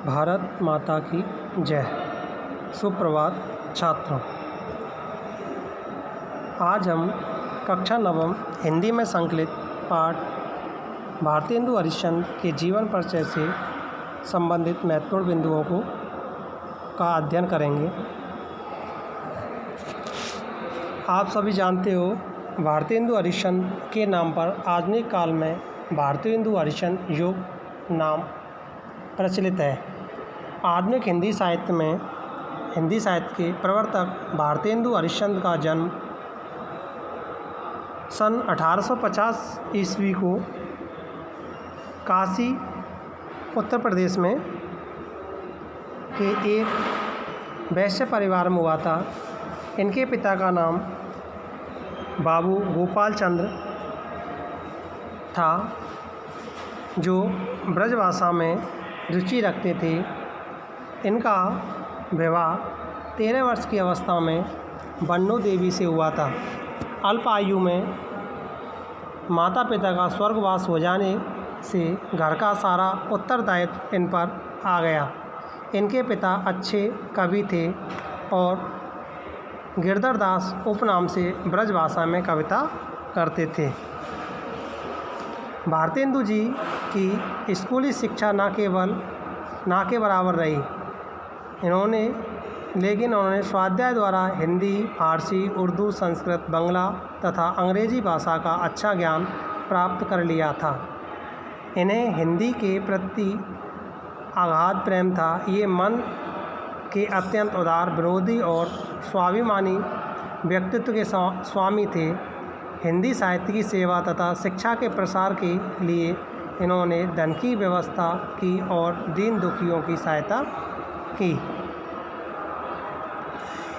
भारत माता की जय। सुप्रभात छात्रों, आज हम कक्षा नवम हिंदी में संकलित पाठ भारतेंदु हरिश्चंद्र के जीवन परिचय से संबंधित महत्वपूर्ण बिंदुओं का अध्ययन करेंगे। आप सभी जानते हो, भारतेंदु हरिश्चंद्र के नाम पर आधुनिक काल में भारतेंदु हरिश्चंद्र योग नाम प्रचलित है। आधुनिक हिंदी साहित्य के प्रवर्तक भारतेंदु हरिश्चंद्र का जन्म सन 1850 ईस्वी को काशी उत्तर प्रदेश में के एक वैश्य परिवार में हुआ था। इनके पिता का नाम बाबू गोपाल चंद्र था, जो ब्रजभाषा में रुचि रखते थे। इनका विवाह 13 वर्ष की अवस्था में बन्नो देवी से हुआ था। अल्प आयु में माता पिता का स्वर्गवास हो जाने से घर का सारा उत्तरदायित्व इन पर आ गया। इनके पिता अच्छे कवि थे और गिरधर दास उपनाम से ब्रजभाषा में कविता करते थे। भारतेंदु जी की स्कूली शिक्षा ना के बराबर रही। लेकिन उन्होंने स्वाध्याय द्वारा हिंदी, फारसी, उर्दू, संस्कृत, बांग्ला तथा अंग्रेजी भाषा का अच्छा ज्ञान प्राप्त कर लिया था। इन्हें हिंदी के प्रति अगाध प्रेम था। ये मन के अत्यंत उदार, विनोदी और स्वाभिमानी व्यक्तित्व के स्वामी थे। हिंदी साहित्य की सेवा तथा शिक्षा के प्रसार के लिए इन्होंने धन की व्यवस्था की और दीन दुखियों की सहायता की।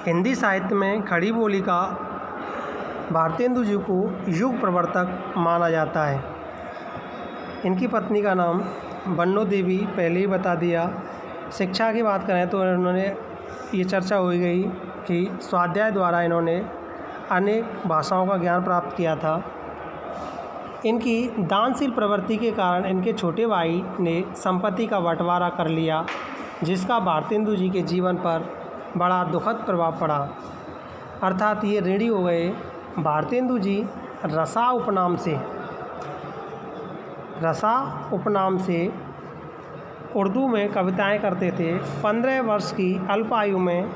हिंदी साहित्य में खड़ी बोली का भारतेंदु जी को युग प्रवर्तक माना जाता है। इनकी पत्नी का नाम बन्नो देवी, पहले ही बता दिया। शिक्षा की बात करें तो इन्होंने ये चर्चा हो गई कि स्वाध्याय द्वारा इन्होंने अनेक भाषाओं का ज्ञान प्राप्त किया था। इनकी दानशील प्रवृत्ति के कारण इनके छोटे भाई ने संपत्ति का बंटवारा कर लिया, जिसका भारतेंदु जी के जीवन पर बड़ा दुखद प्रभाव पड़ा। अर्थात ये ऋणी हो गए। भारतेंदु जी रसा उपनाम से उर्दू में कविताएं करते थे। 15 वर्ष की अल्प आयु में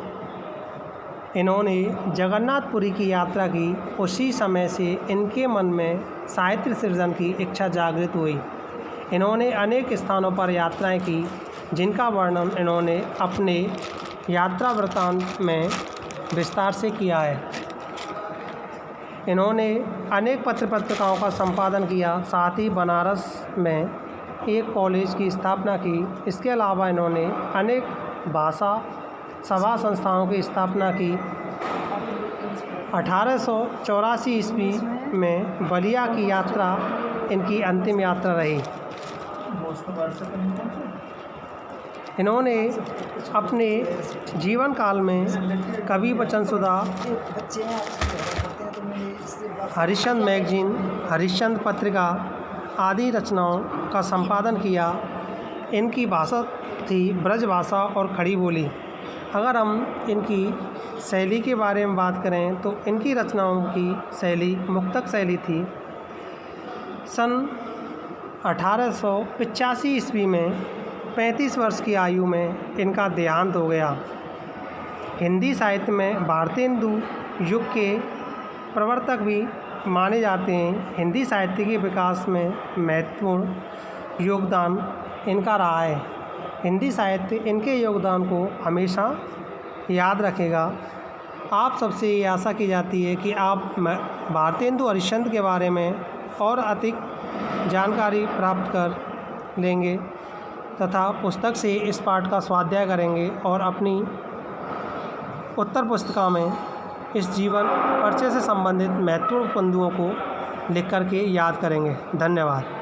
इन्होंने जगन्नाथपुरी की यात्रा की। उसी समय से इनके मन में साहित्य सृजन की इच्छा जागृत हुई। इन्होंने अनेक स्थानों पर यात्राएं की, जिनका वर्णन इन्होंने अपने यात्रा वृत्तांत में विस्तार से किया है। इन्होंने अनेक पत्र पत्रिकाओं का संपादन किया, साथ ही बनारस में एक कॉलेज की स्थापना की। इसके अलावा इन्होंने अनेक भाषा सभा संस्थाओं की स्थापना की। 1884 ईस्वी में बलिया की यात्रा इनकी अंतिम यात्रा रही। इन्होंने अपने जीवन काल में कवि वचन सुधा, हरिश्चंद्र मैगजीन, हरिश्चंद्र पत्रिका आदि रचनाओं का संपादन किया। इनकी भाषा थी ब्रजभाषा और खड़ी बोली। अगर हम इनकी शैली के बारे में बात करें तो इनकी रचनाओं की शैली मुक्तक शैली थी। सन 1885 ईस्वी में 35 वर्ष की आयु में इनका देहांत हो गया। हिंदी साहित्य में भारतेंदु युग के प्रवर्तक भी माने जाते हैं। हिंदी साहित्य के विकास में महत्वपूर्ण योगदान इनका रहा है। हिंदी साहित्य इनके योगदान को हमेशा याद रखेगा। आप सबसे ये आशा की जाती है कि आप भारतेंदु हरिश्चंद्र के बारे में और अधिक जानकारी प्राप्त कर लेंगे तथा पुस्तक से इस पाठ का स्वाध्याय करेंगे और अपनी उत्तर पुस्तिका में इस जीवन परिचय से संबंधित महत्वपूर्ण बिंदुओं को लिख करके याद करेंगे। धन्यवाद।